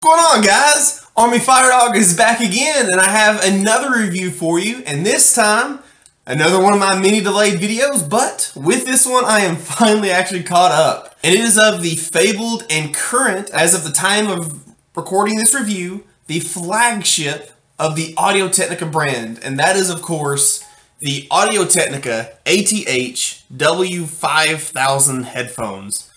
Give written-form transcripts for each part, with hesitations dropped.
What's going on, guys? Army-Firedawg is back again, and I have another review for you, and this time, another one of my mini delayed videos, but with this one, I am finally actually caught up. And it is of the fabled and current, as of the time of recording this review, the flagship of the Audio-Technica brand, and that is, of course, the Audio-Technica ATH-W5000 headphones.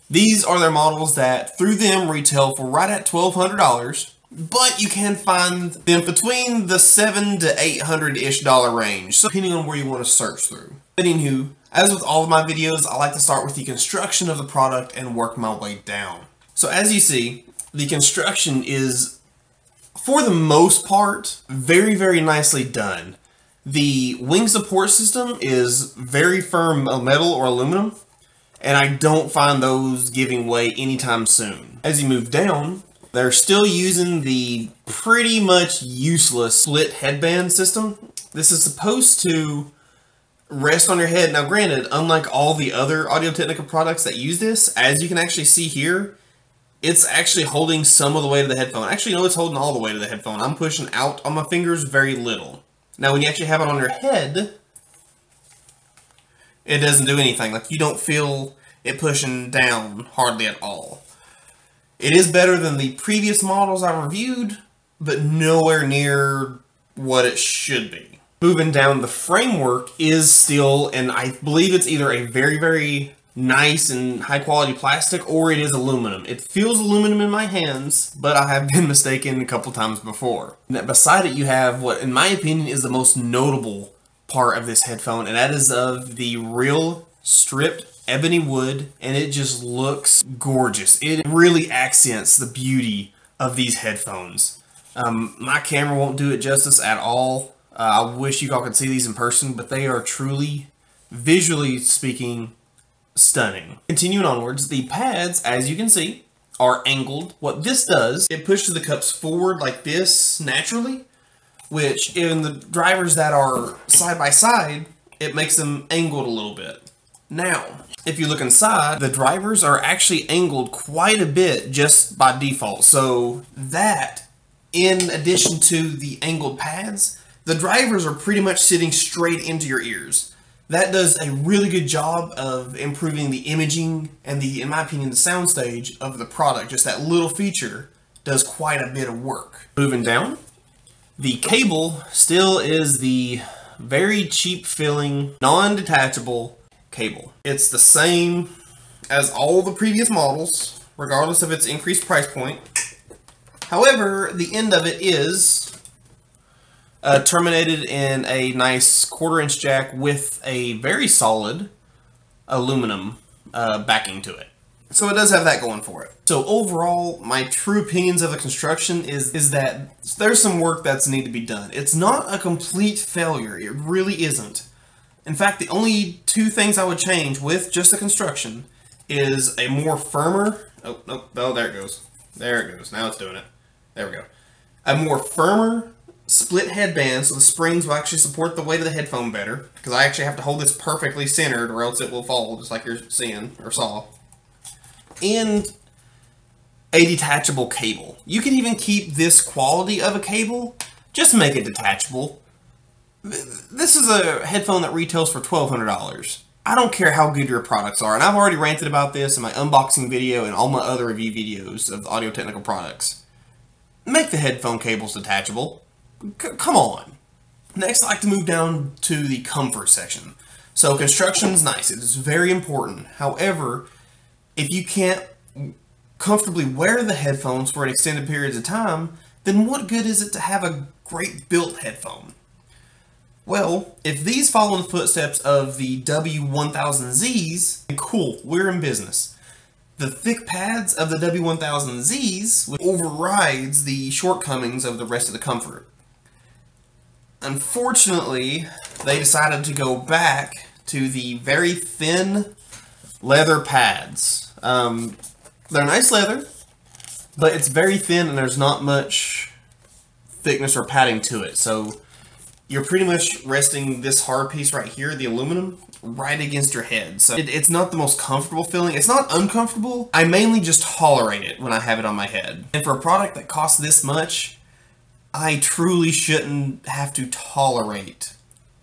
These are their models that, through them, retail for right at $1,200, but you can find them between the $700 to $800-ish range, so depending on where you want to search through. Anywho, as with all of my videos, I like to start with the construction of the product and work my way down. So as you see, the construction is, for the most part, very, very nicely done. The wing support system is very firm metal or aluminum, and I don't find those giving way anytime soon. As you move down, they're still using the pretty much useless split headband system. This is supposed to rest on your head. Now granted, unlike all the other Audio-Technica products that use this, as you can actually see here, it's actually holding some of the weight of the headphone. Actually, no, it's holding all the weight of the headphone. I'm pushing out on my fingers very little. Now when you actually have it on your head, it doesn't do anything. Like, you don't feel it pushing down hardly at all. It is better than the previous models I reviewed, but nowhere near what it should be. Moving down, the framework is still, and I believe it's either a very, very nice and high quality plastic, or it is aluminum. It feels aluminum in my hands, but I have been mistaken a couple times before. And beside it, you have what, in my opinion, is the most notable part of this headphone, and that is of the real stripped ebony wood, and it just looks gorgeous. It really accents the beauty of these headphones. My camera won't do it justice at all. I wish you all could see these in person, but they are truly, visually speaking, stunning. Continuing onwards, the pads, as you can see, are angled. What this does, it pushes the cups forward like this naturally, which in the drivers that are side by side, it makes them angled a little bit. Now, if you look inside, the drivers are actually angled quite a bit just by default. So that, in addition to the angled pads, the drivers are pretty much sitting straight into your ears. That does a really good job of improving the imaging and the, in my opinion, the soundstage of the product. Just that little feature does quite a bit of work. Moving down, the cable still is the very cheap feeling, non-detachable cable. It's the same as all the previous models, regardless of its increased price point. However, the end of it is terminated in a nice 1/4-inch jack with a very solid aluminum backing to it. So it does have that going for it. So overall, my true opinions of the construction is that there's some work that's need to be done. It's not a complete failure. It really isn't. In fact, the only two things I would change with just the construction is a more firmer... Oh, there it goes. There it goes. Now it's doing it. There we go. A more firmer split headband, so the springs will actually support the weight of the headphone better, because I actually have to hold this perfectly centered or else it will fall, just like you're seeing, or saw. And a detachable cable. You can even keep this quality of a cable, just make it detachable. This is a headphone that retails for $1,200. I don't care how good your products are, and I've already ranted about this in my unboxing video and all my other review videos of Audio-Technica products. Make the headphone cables detachable. Come on. Next, I like to move down to the comfort section. So construction's nice. It is very important. However, if you can't comfortably wear the headphones for an extended periods of time, then what good is it to have a great built headphone? Well, if these follow in the footsteps of the W1000Zs, cool, we're in business. The thick pads of the W1000Zs overrides the shortcomings of the rest of the comfort. Unfortunately, they decided to go back to the very thin leather pads. They're nice leather, but it's very thin and there's not much thickness or padding to it. So you're pretty much resting this hard piece right here, the aluminum, right against your head. So it's not the most comfortable feeling. It's not uncomfortable. I mainly just tolerate it when I have it on my head. And for a product that costs this much, I truly shouldn't have to tolerate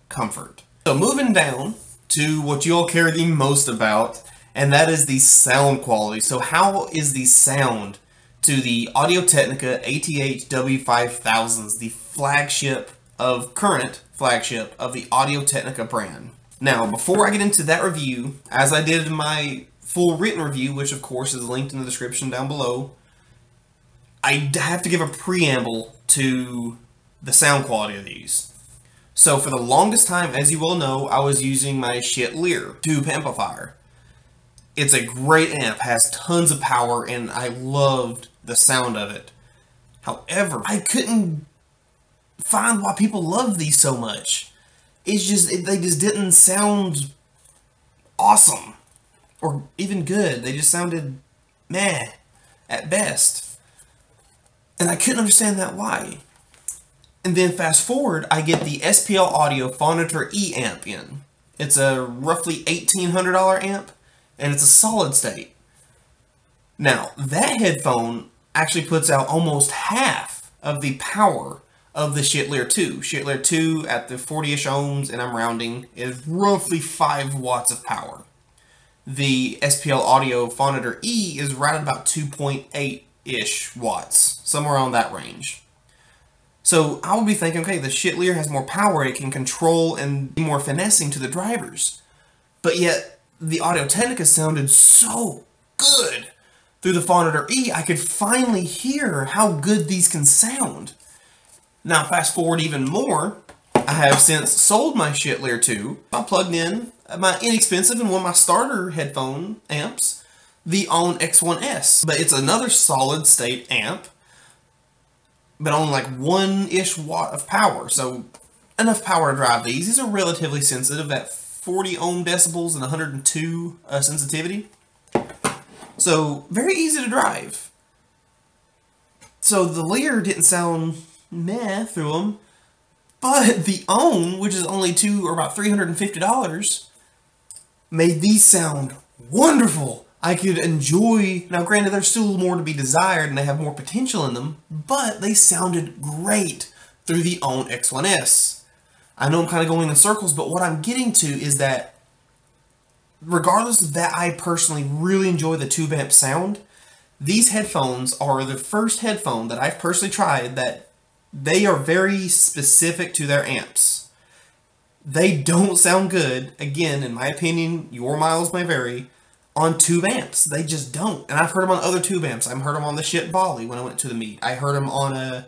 comfort. So moving down to what you all care the most about, and that is the sound quality. So how is the sound to the Audio-Technica ATH-W5000s, the current flagship of the Audio-Technica brand? Now, before I get into that review, as I did in my full written review, which of course is linked in the description down below, I have to give a preamble to the sound quality of these. So for the longest time, as you well know, I was using my Lear tube amplifier. It's a great amp, has tons of power, and I loved the sound of it. However, I couldn't find why people love these so much. It's just, they just didn't sound awesome or even good. They just sounded meh at best. And I couldn't understand that why. And then fast forward, I get the SPL Audio Phonitor E amp in. It's a roughly $1,800 amp, and it's a solid state. Now, that headphone actually puts out almost half of the power of the Lear 2. Lear 2 at the 40-ish ohms, and I'm rounding, is roughly 5 watts of power. The SPL Audio Phonitor E is right at about 2.8-ish watts, somewhere on that range. So I would be thinking, okay, the Lear has more power, it can control and be more finessing to the drivers. But yet, the Audio-Technica sounded so good. Through the Phonitor E, I could finally hear how good these can sound. Now, fast forward even more, I have since sold my Lear 2. I plugged in my inexpensive and one of my starter headphone amps, the ON X1S. But it's another solid state amp, but only like 1-ish watt of power. So enough power to drive these. These are relatively sensitive at 40 ohm decibels and 102 sensitivity. So very easy to drive. So the Lear didn't sound meh through them, but the ON, which is only about $350, made these sound wonderful. I could enjoy, now granted there's still more to be desired and they have more potential in them, but they sounded great through the ON X1S. I know I'm kind of going in circles, but what I'm getting to is that regardless of that, I personally really enjoy the tube amp sound. These headphones are the first headphone that I've personally tried that they are very specific to their amps. They don't sound good, again, in my opinion, your miles may vary, on tube amps. They just don't. And I've heard them on other tube amps. I've heard them on the Volley when I went to the meet. I heard them on it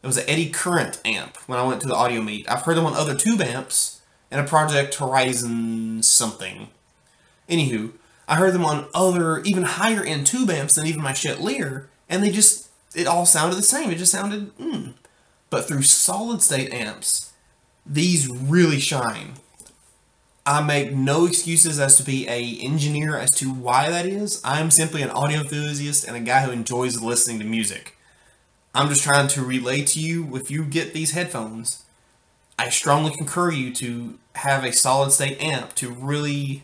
was an Eddy Current amp when I went to the audio meet. I've heard them on other tube amps in a Project Horizon something. Anywho, I heard them on other, even higher end tube amps than even my Lear, and they just, it all sounded the same. It just sounded, But through solid state amps, these really shine. I make no excuses as to be an engineer as to why that is. I'm simply an audio enthusiast and a guy who enjoys listening to music. I'm just trying to relay to you, if you get these headphones, I strongly concur you to have a solid state amp to really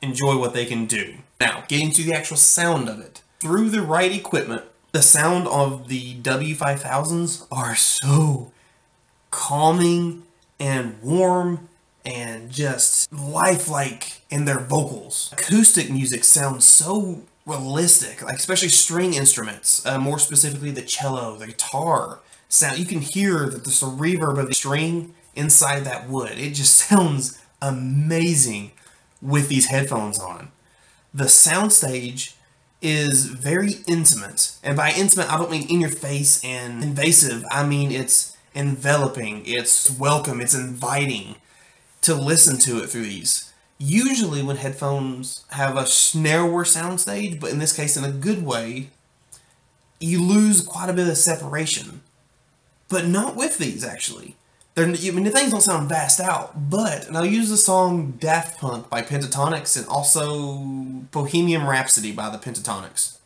enjoy what they can do. Now, getting to the actual sound of it. Through the right equipment, the sound of the W5000s are so calming and warm and just lifelike in their vocals. Acoustic music sounds so realistic, like especially string instruments, more specifically the cello, the guitar sound. You can hear that the reverb of the string inside that wood. It just sounds amazing with these headphones on. The Soundstage is very intimate, and by intimate I don't mean in your face and invasive. I mean it's enveloping, it's welcome, it's inviting to listen to it through these. Usually when headphones have a narrower soundstage, but in this case in a good way, you lose quite a bit of separation. But not with these, actually. The things don't sound vast out, but, and I'll use the song Daft Punk by Pentatonics and also Bohemian Rhapsody by the Pentatonics.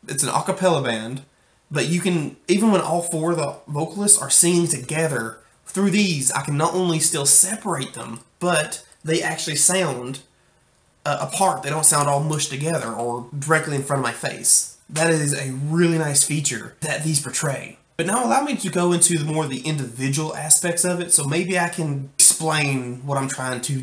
It's an a cappella band, but you can, even when all four of the vocalists are singing together, through these, I can not only still separate them, but they actually sound apart. They don't sound all mushed together or directly in front of my face. That is a really nice feature that these portray. But now allow me to go into the individual aspects of it, so maybe I can explain what I'm trying to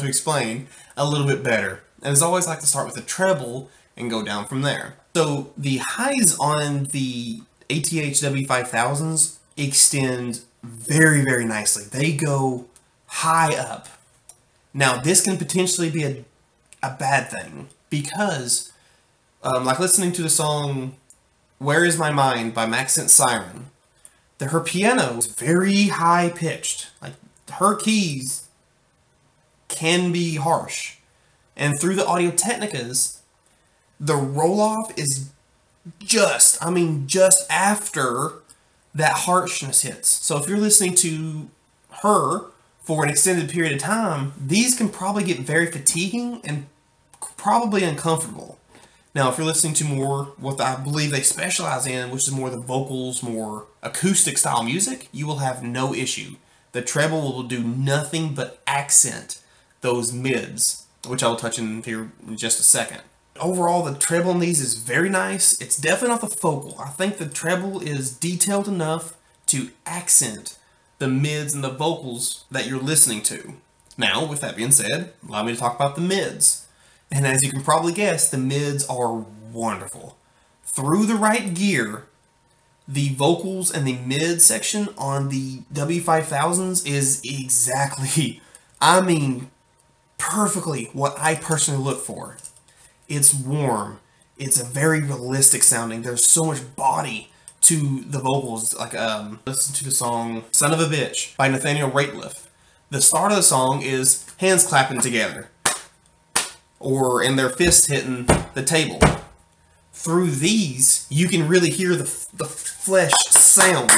explain a little bit better. And as always, I like to start with the treble and go down from there. So the highs on the ATH-W5000s extend very, very nicely. They go high up. Now this can potentially be a bad thing because like listening to the song Where Is My Mind by Maxent Siren, her piano is very high pitched. Like her keys can be harsh. And through the Audio-Technicas, the roll-off is just after that harshness hits. So if you're listening to her for an extended period of time, these can probably get very fatiguing and probably uncomfortable. Now, if you're listening to more what I believe they specialize in, which is more the vocals, more acoustic style music, you will have no issue. The treble will do nothing but accent those mids, which I will touch in here in just a second. Overall, the treble in these is very nice. It's definitely not the focal. I think the treble is detailed enough to accent the mids and the vocals that you're listening to. Now, with that being said, allow me to talk about the mids. And as you can probably guess, the mids are wonderful. Through the right gear, the vocals and the mid section on the W5000s is exactly, perfectly what I personally look for. It's warm. It's a very realistic sounding. There's so much body to the vocals. Like, listen to the song Son of a Bitch by Nathaniel Rateliff. The start of the song is hands clapping together, and their fists hitting the table. Through these, you can really hear the flesh sound,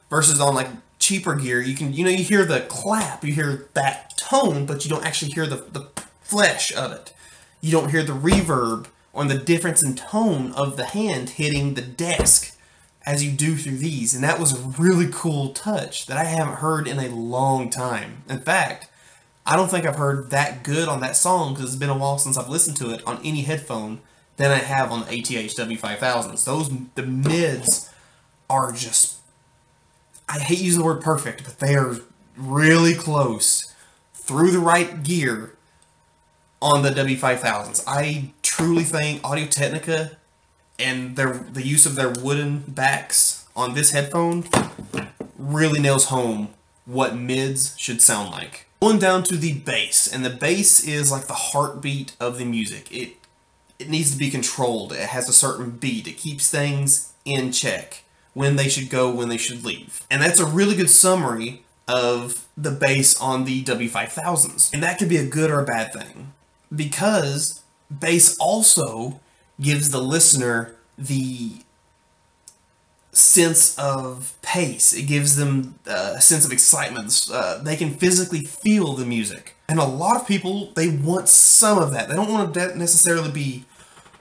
versus on like cheaper gear, you hear the clap, you hear that tone, but you don't actually hear the flesh of it. You don't hear the reverb or the difference in tone of the hand hitting the desk as you do through these. And that was a really cool touch that I haven't heard in a long time. In fact, I don't think I've heard that good on that song, because it's been a while since I've listened to it on any headphone, than I have on the ATH-W5000s. The mids are just, I hate using the word perfect, but they are really close through the right gear on the W5000s. I truly think Audio-Technica and the use of their wooden backs on this headphone really nails home what mids should sound like. Going down to the bass, and the bass is like the heartbeat of the music. It needs to be controlled. It has a certain beat. It keeps things in check. When they should go, when they should leave. And that's a really good summary of the bass on the W5000s. And that could be a good or a bad thing, because bass also gives the listener the sense of pace. It gives them a sense of excitement. They can physically feel the music. And a lot of people, they want some of that. They don't want to necessarily be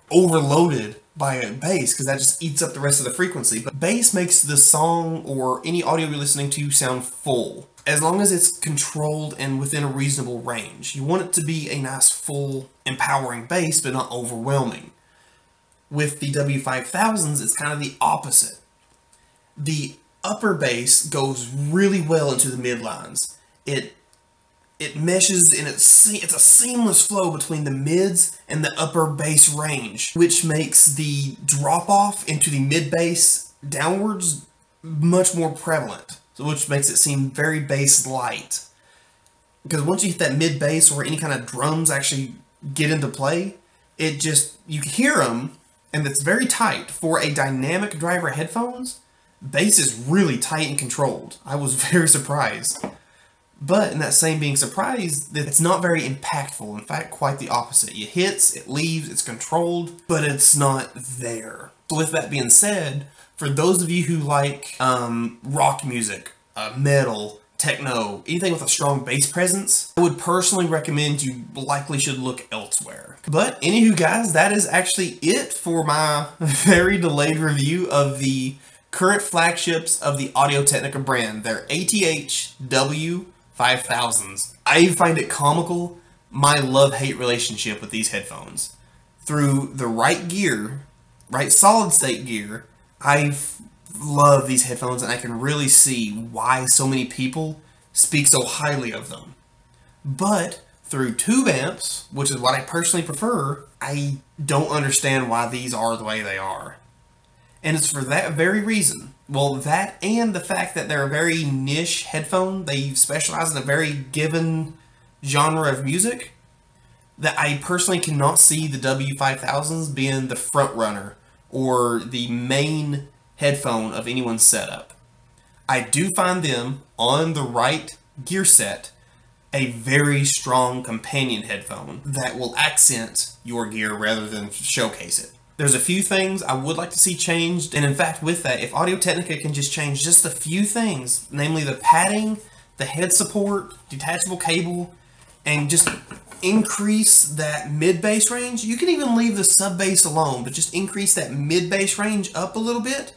overloaded by a bass, because that just eats up the rest of the frequency. But bass makes the song or any audio you're listening to sound full, as long as it's controlled and within a reasonable range. You want it to be a nice, full, empowering bass, but not overwhelming. With the W5000s, it's kind of the opposite. The upper bass goes really well into the mid lines. It meshes, and it's a seamless flow between the mids and the upper bass range, which makes the drop off into the mid bass downwards much more prevalent. So which makes it seem very bass light. Because once you hit that mid bass, or any kind of drums actually get into play, you hear them, and it's very tight. For a dynamic driver headphones, bass is really tight and controlled. I was very surprised. But in that same being surprised, that it's not very impactful. In fact, quite the opposite. It hits, it leaves, it's controlled, but it's not there. So with that being said, for those of you who like rock music, metal, techno, anything with a strong bass presence, I would personally recommend you likely should look elsewhere. But anywho guys, that is actually it for my very delayed review of the current flagships of the Audio-Technica brand. They're ATH-W5000s. I find it comical, my love-hate relationship with these headphones. Through the right gear, right solid state gear, I love these headphones, and I can really see why so many people speak so highly of them. But through tube amps, which is what I personally prefer, I don't understand why these are the way they are. And it's for that very reason. Well, that and the fact that they're a very niche headphone, they specialize in a very given genre of music, that I personally cannot see the W5000s being the front runner or the main headphone of anyone's setup. I do find them, on the right gear set, a very strong companion headphone that will accent your gear rather than showcase it. There's a few things I would like to see changed, and in fact with that, if Audio-Technica can just change just a few things, namely the padding, the head support, detachable cable, and just increase that mid-bass range. You can even leave the sub-bass alone, but just increase that mid-bass range up a little bit.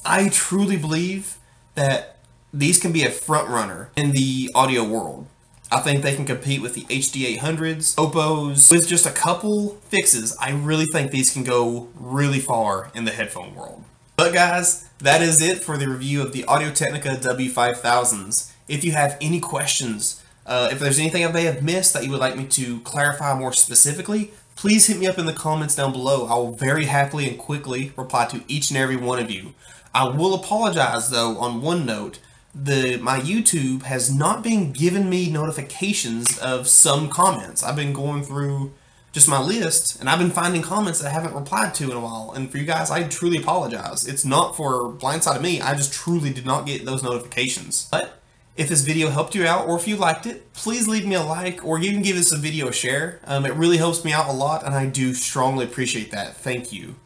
I truly believe that these can be a front runner in the audio world. I think they can compete with the HD800s, Oppos. With just a couple fixes, I really think these can go really far in the headphone world. But guys, that is it for the review of the Audio-Technica W5000s. If you have any questions, if there's anything I may have missed that you would like me to clarify more specifically, please hit me up in the comments down below. I will very happily and quickly reply to each and every one of you. I will apologize though on one note. My YouTube has not been giving me notifications of some comments. I've been going through just my list, and I've been finding comments that I haven't replied to in a while. And for you guys, I truly apologize. It's not for blindsiding me. I just truly did not get those notifications. But if this video helped you out, or if you liked it, please leave me a like, or even give this video a share. It really helps me out a lot, and I do strongly appreciate that. Thank you.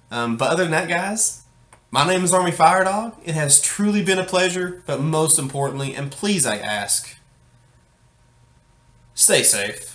But other than that, guys, my name is Army-Firedawg. It has truly been a pleasure, but most importantly, and please I ask, stay safe.